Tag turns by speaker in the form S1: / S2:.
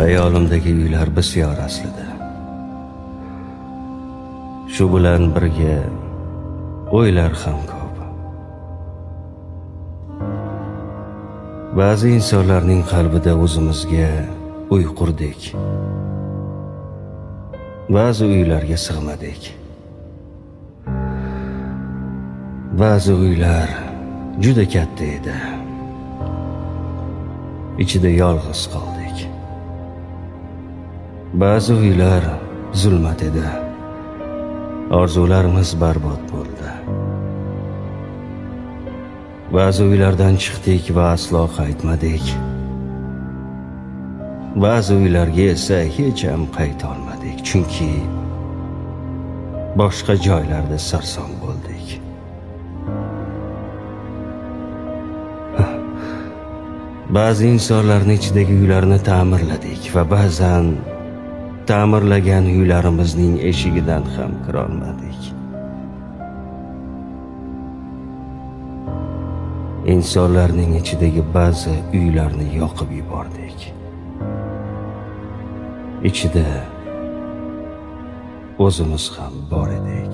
S1: Hayolimdagi uylar bisyor aslida. Shu bilan birga o'ylar ham ko'p. Ba'zi insonlarning qalbida o'zimizga uy qurdik. Ba'zi uylarga sig'madik. Ba'zi uylar juda katta edi. Ichida yolg'iz qoldik. Ba'zi uylar zulmat edi. Orzularimiz barbod bo'ldi. Ba'zi uylardan chiqdik va aslo qaytmadik. Ba'zi uylarga esa hech ham qayta olmadik, chunki boshqa joylarda sarson bo'ldik. Ba'zi insonlarning ichidagi uylarni ta'mirladik va ba'zan ta'mirlagan uylarimizning eshigidan ham kira olmadik. insonlarning ichidagi ba'zi uylarni yoqib yubordik. Ichida o'zimiz ham bor edik.